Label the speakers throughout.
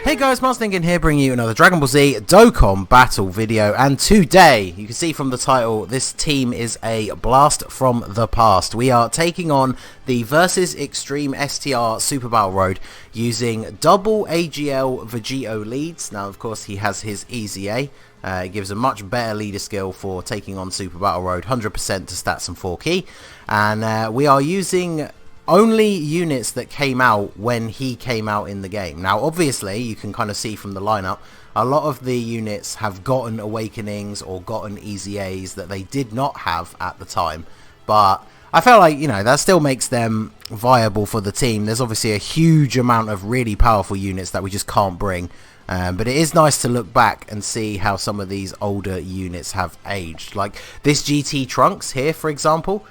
Speaker 1: Hey guys, Ningen here, bringing you another Dragon Ball Z Dokkan battle video, and today, you can see from the title, this team is a blast from the past. We are taking on the Versus Extreme STR Super Battle Road using double AGL Vegito leads. Now, of course, he has his Easy A. It gives a much better leader skill for taking on Super Battle Road, 100% to stats and 4 key. And we are using only units that came out when he came out in the game. Now obviously you can kind of see from the lineup, a lot of the units have gotten awakenings or gotten Easy A's that they did not have at the time, but I felt like, you know, that still makes them viable for the team. There's obviously a huge amount of really powerful units that we just can't bring, but it is nice to look back and see how some of these older units have aged. Like this GT Trunks here, for example.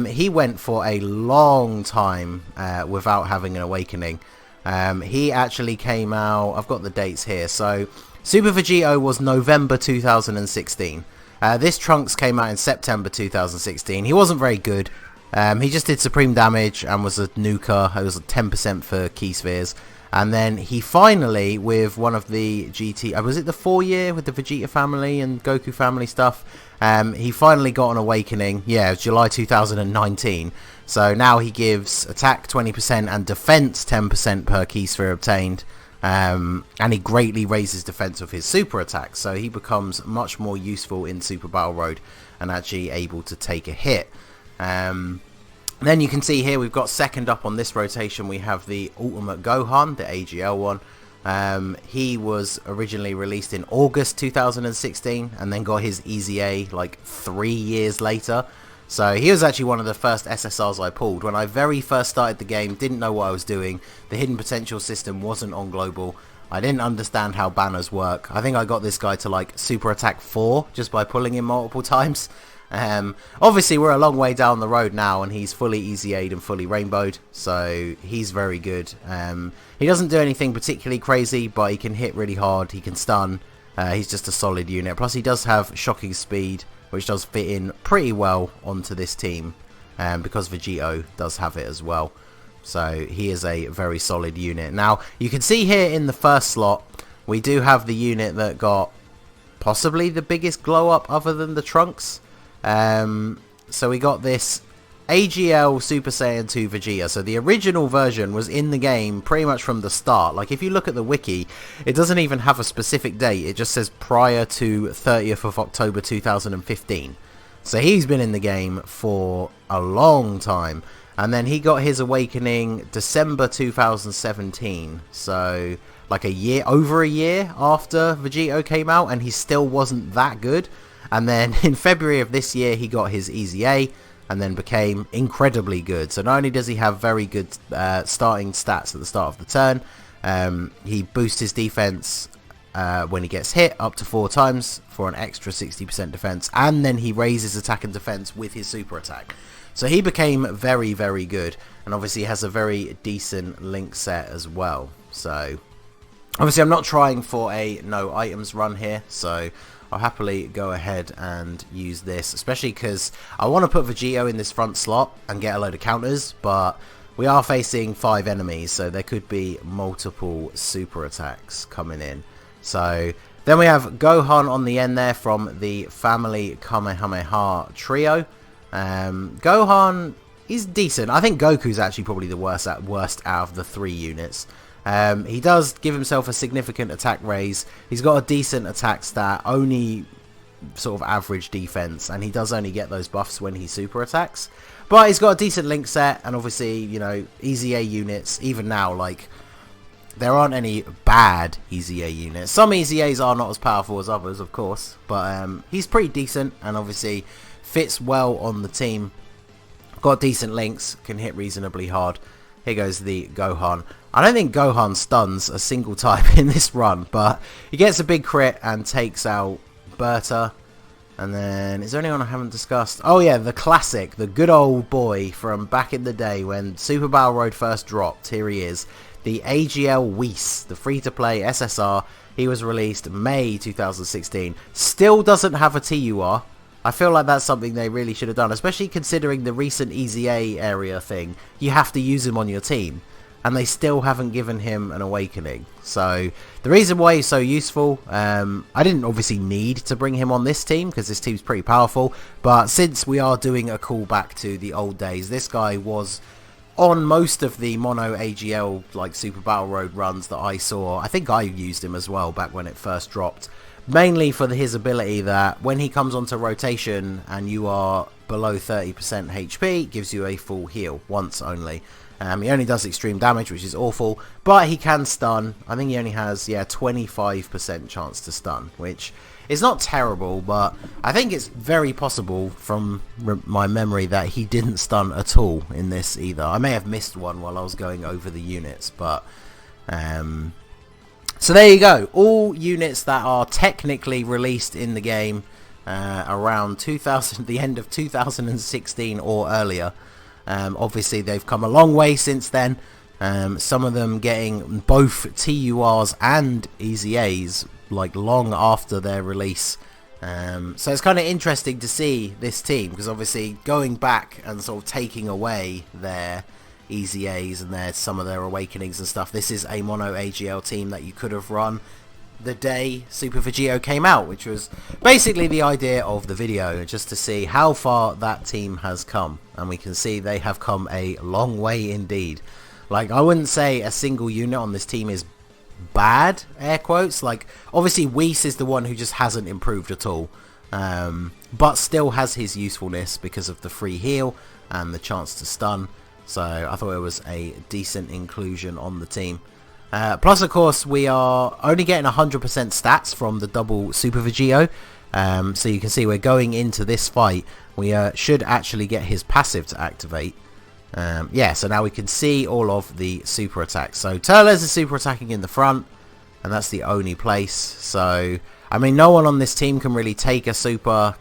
Speaker 1: He went for a long time without having an awakening. He actually came out, I've got the dates here, so Super Vegito was November 2016. This Trunks came out in September 2016. He wasn't very good. He just did supreme damage and was a nuker. It was 10% for key spheres. And then he finally, with one of the GT, was it the 4-year with the Vegeta family and Goku family stuff? He finally got an awakening. Yeah, it was July 2019. So now he gives attack 20% and defense 10% per key sphere obtained. And he greatly raises defense with his super attack. So he becomes much more useful in Super Battle Road and actually able to take a hit. Then you can see here we've got second up on this rotation, we have the Ultimate Gohan, the AGL one. He was originally released in August 2016 and then got his Easy A like 3 years later. So he was actually one of the first SSRs I pulled. When I very first started the game, didn't know what I was doing. The hidden potential system wasn't on global. I didn't understand how banners work. I think I got this guy to like Super Attack 4 just by pulling him multiple times. Obviously we're a long way down the road now and he's fully Easy A'd and fully rainbowed, so he's very good. He doesn't do anything particularly crazy, but he can hit really hard, he can stun, he's just a solid unit. Plus he does have shocking speed, which does fit in pretty well onto this team, because Vegito does have it as well. So he is a very solid unit. Now you can see here in the first slot we do have the unit that got possibly the biggest glow up other than the Trunks. So we got this AGL Super Saiyan 2 Vegeta. So the original version was in the game pretty much from the start. Like if you look at the wiki, it doesn't even have a specific date. It just says prior to 30th of October 2015. So he's been in the game for a long time. And then he got his awakening December 2017. So like a year, over a year after Vegito came out, and he still wasn't that good. And then in February of this year, he got his Easy A and then became incredibly good. So not only does he have very good starting stats at the start of the turn, he boosts his defense when he gets hit up to 4 times for an extra 60% defense. And then he raises attack and defense with his super attack. So he became very, very good. And obviously has a very decent link set as well. So obviously I'm not trying for a no items run here. So I'll happily go ahead and use this, especially because I want to put Vegito in this front slot and get a load of counters, but we are facing 5 enemies, so there could be multiple super attacks coming in. So then we have Gohan on the end there from the family Kamehameha trio. Gohan is decent. I think Goku's actually probably the worst out of the 3 units. He does give himself a significant attack raise. He's got a decent attack stat, only sort of average defense, and he does only get those buffs when he super attacks. But he's got a decent link set, and obviously, you know, Easy A units, even now, like, there aren't any bad Easy A units. Some Easy A's are not as powerful as others, of course, but he's pretty decent, and obviously fits well on the team. Got decent links, can hit reasonably hard. Here goes the Gohan. I don't think Gohan stuns a single time in this run, but he gets a big crit and takes out Berta. And then, is there anyone I haven't discussed? Oh yeah, the classic, the good old boy from back in the day when Super Battle Road first dropped. Here he is, the AGL Whis, the free-to-play SSR. He was released May 2016. Still doesn't have a TUR. I feel like that's something they really should have done, especially considering the recent Easy A area thing. You have to use him on your team. and they still haven't given him an awakening. So the reason why he's so useful, I didn't obviously need to bring him on this team because this team's pretty powerful, but since we are doing a callback to the old days, this guy was on most of the mono AGL like Super Battle Road runs that I saw. I think I used him as well back when it first dropped, mainly for his ability that when he comes onto rotation and you are below 30% HP, gives you a full heal once only. He only does extreme damage, which is awful, but he can stun. I think he only has 25% chance to stun, which is not terrible, but I think it's very possible from my memory that he didn't stun at all in this either. I may have missed one while I was going over the units, but so there you go. All units that are technically released in the game around the end of 2016 or earlier. Obviously they've come a long way since then. Some of them getting both TURs and EZAs like long after their release. So it's kind of interesting to see this team, because obviously going back and sort of taking away their EZAs and some of their awakenings and stuff, this is a mono AGL team that you could have run the day Super Vegito came out, which was basically the idea of the video, just to see how far that team has come. And we can see they have come a long way indeed. Like, I wouldn't say a single unit on this team is bad, air quotes. Like, obviously Whis is the one who just hasn't improved at all, but still has his usefulness because of the free heal and the chance to stun. So I thought it was a decent inclusion on the team. Plus, of course, we are only getting 100% stats from the double Super Vegito. So you can see we're going into this fight. We should actually get his passive to activate. Yeah, so now we can see all of the super attacks. So Turles is super attacking in the front, and that's the only place. So, I mean, no one on this team can really take a super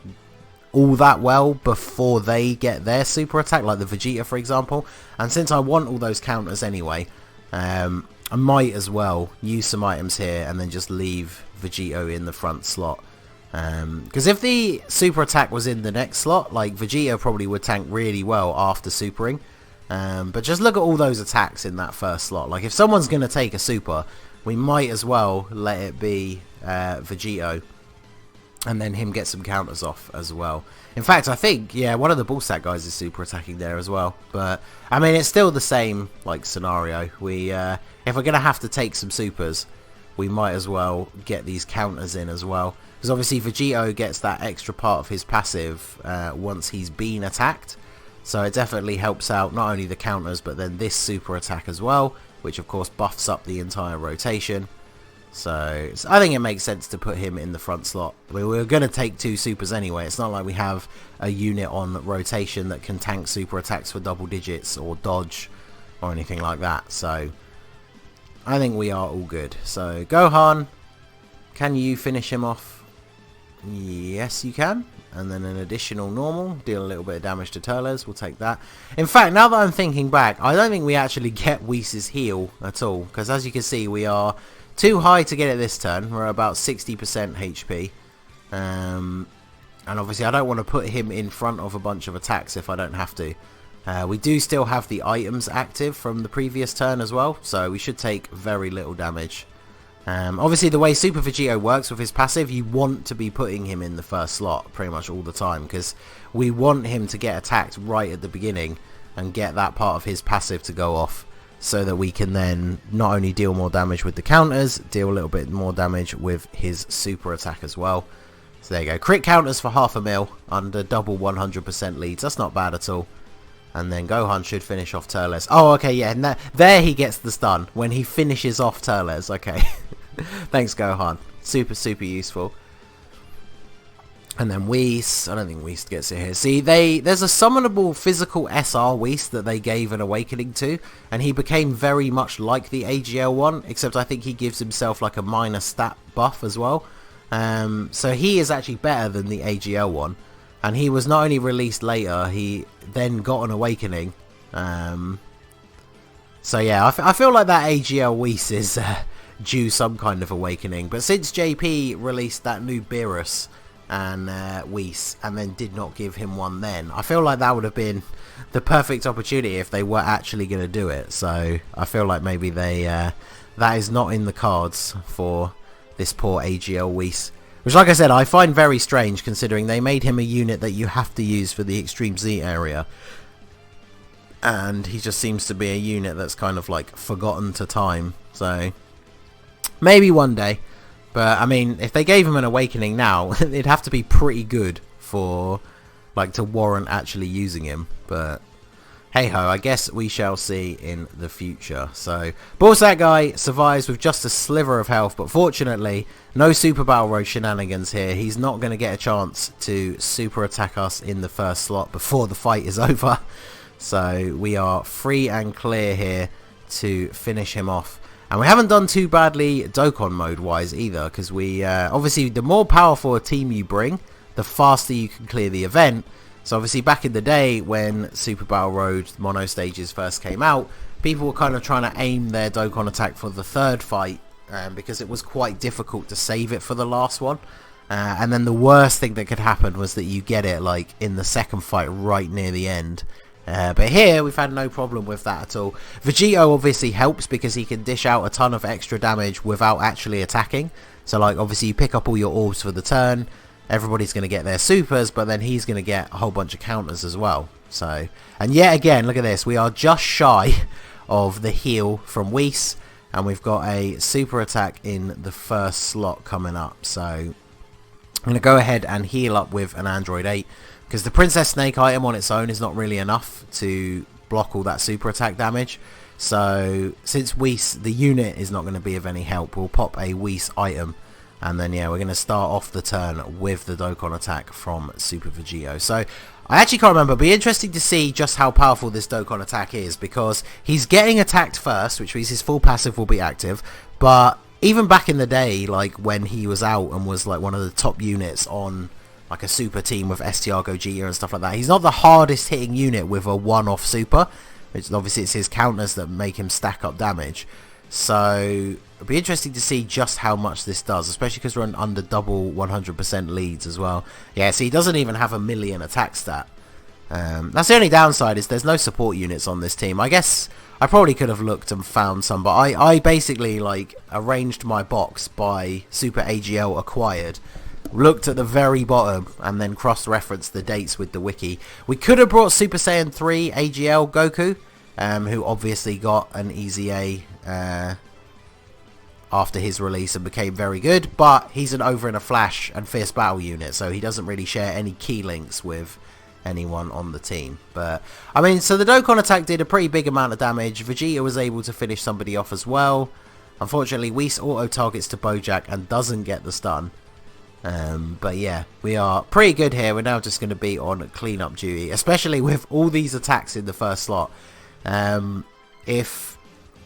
Speaker 1: all that well before they get their super attack, like the Vegeta, for example. And since I want all those counters anyway, I might as well use some items here and then just leave Vegito in the front slot. Because if the super attack was in the next slot, like Vegeta probably would tank really well after supering. But just look at all those attacks in that first slot. Like, if someone's going to take a super, we might as well let it be Vegito, and then him get some counters off as well. In fact, I think, yeah, one of the Ballsack guys is super attacking there as well. But, I mean, it's still the same, like, scenario. If we're going to have to take some supers, we might as well get these counters in as well. Because obviously Vegito gets that extra part of his passive once he's been attacked. So it definitely helps out not only the counters, but then this super attack as well, which of course buffs up the entire rotation. So I think it makes sense to put him in the front slot. We were going to take two supers anyway. It's not like we have a unit on rotation that can tank super attacks for double digits or dodge or anything like that. So I think we are all good. So Gohan, can you finish him off? Yes, you can. And then an additional normal, deal a little bit of damage to Turles. We'll take that. In fact, now that I'm thinking back, I don't think we actually get Whis' heal at all, because as you can see, we are too high to get it this turn. We're about 60% HP. And obviously I don't want to put him in front of a bunch of attacks if I don't have to. We do still have the items active from the previous turn as well, so we should take very little damage. Obviously the way Super Vegito works with his passive, you want to be putting him in the first slot pretty much all the time, because we want him to get attacked right at the beginning and get that part of his passive to go off, so that we can then not only deal more damage with the counters, deal a little bit more damage with his super attack as well. So there you go, crit counters for 500,000 under double 100% leads. That's not bad at all. And then Gohan should finish off Turles. Oh, okay, yeah, and there he gets the stun when he finishes off Turles. Okay. Thanks, Gohan. Super, super useful. And then Whis. I don't think Whis gets it here. See, there's a summonable physical SR Whis that they gave an awakening to, and he became very much like the AGL one, except I think he gives himself like a minor stat buff as well. So he is actually better than the AGL one. And he was not only released later, he then got an awakening. So yeah, I feel like that AGL Whis is due some kind of awakening. But since JP released that new Beerus, and Whis, and then did not give him one then. I feel like that would have been the perfect opportunity if they were actually going to do it. So I feel like maybe they that is not in the cards for this poor AGL Whis. Which, like I said, I find very strange considering they made him a unit that you have to use for the Extreme Z area. And he just seems to be a unit that's kind of like forgotten to time. So maybe one day. But I mean, if they gave him an awakening now, it'd have to be pretty good for like to warrant actually using him. But hey ho, I guess we shall see in the future. So Balsack guy survives with just a sliver of health, but fortunately no Super Battle Road shenanigans here. He's not going to get a chance to super attack us in the first slot before the fight is over. So we are free and clear here to finish him off. And we haven't done too badly Dokkan mode wise either, because we obviously the more powerful a team you bring, the faster you can clear the event. So obviously back in the day when Super Battle Road mono stages first came out, people were kind of trying to aim their Dokkan attack for the third fight because it was quite difficult to save it for the last one. And then the worst thing that could happen was that you get it like in the second fight right near the end. But here we've had no problem with that at all. Vegito obviously helps because he can dish out a ton of extra damage without actually attacking. So like obviously you pick up all your orbs for the turn, everybody's going to get their supers, but then he's going to get a whole bunch of counters as well. So, and yet again, look at this, we are just shy of the heal from Whis, and we've got a super attack in the first slot coming up. So I'm going to go ahead and heal up with an Android 8. Because the Princess Snake item on its own is not really enough to block all that super attack damage. So since Whis, the unit is not going to be of any help, we'll pop a Whis item. And then yeah, we're going to start off the turn with the Dokkan attack from Super Vegito. So I actually can't remember. It'll be interesting to see just how powerful this Dokkan attack is. Because he's getting attacked first, which means his full passive will be active. But even back in the day, like when he was out and was like one of the top units on like a super team with STR Gogeta and stuff like that, he's not the hardest hitting unit with a one-off super, which obviously it's his counters that make him stack up damage. So it'll be interesting to see just how much this does, especially because we're on under double 100% leads as well. Yeah, so he doesn't even have a million attack stat. That's the only downside, is there's no support units on this team. I guess I probably could have looked and found some, but I basically like arranged my box by Super AGL acquired, looked at the very bottom and then cross-referenced the dates with the wiki. We could have brought Super Saiyan 3 AGL Goku, who obviously got an easy A after his release and became very good, but he's an Over in a Flash and Fierce Battle unit, so he doesn't really share any key links with anyone on the team. But I mean, so the Dokkan attack did a pretty big amount of damage. Vegeta was able to finish somebody off as well. Unfortunately, Whis auto targets to Bojack and doesn't get the stun. But yeah, we are pretty good here. We're now just going to be on cleanup duty, especially with all these attacks in the first slot. If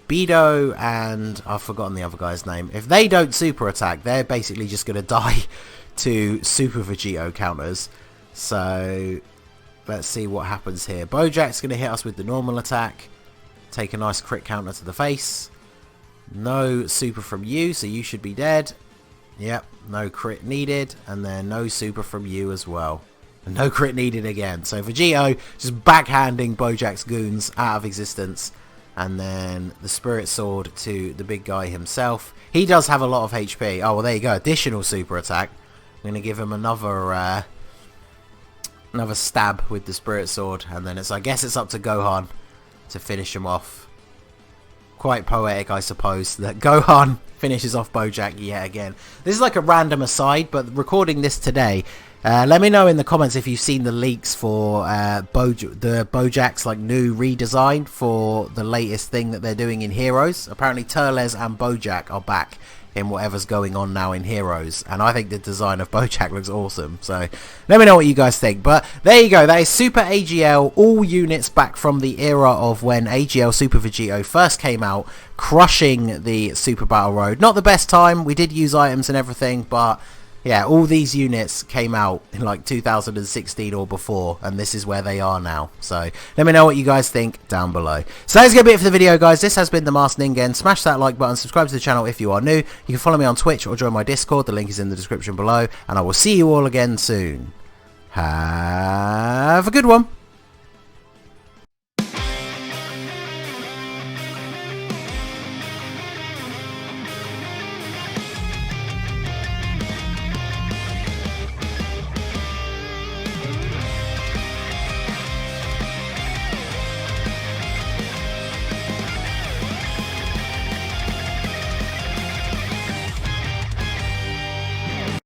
Speaker 1: Beto and I've forgotten the other guy's name, if they don't super attack, they're basically just going to die to Super Vegito counters. So let's see what happens here. Bojack's going to hit us with the normal attack, take a nice crit counter to the face. No super from you, so you should be dead. Yep, no crit needed, and then no super from you as well. And no crit needed again. So Vegito just backhanding Bojack's goons out of existence. And then the Spirit Sword to the big guy himself. He does have a lot of HP. Oh, well, there you go. Additional super attack. I'm going to give him another stab with the Spirit Sword. And then I guess it's up to Gohan to finish him off. Quite poetic, I suppose, that Gohan finishes off Bojack yet again. This is like a random aside, but recording this today, let me know in the comments if you've seen the leaks for Bojack's like new redesign for the latest thing that they're doing in Heroes. Apparently Turles and Bojack are back in whatever's going on now in Heroes, and I think the design of Bojack looks awesome. So let me know what you guys think. But there you go, that is Super AGL, all units back from the era of when AGL Super Vegito first came out, crushing the Super Battle Road. Not the best time, we did use items and everything, but Yeah, all these units came out in like 2016 or before, and this is where they are now. So let me know what you guys think down below. So that's going to be it for the video, guys. This has been the Masked Ningen. Smash that like button, subscribe to the channel if you are new. You can follow me on Twitch or join my Discord. The link is in the description below, and I will see you all again soon. Have a good one.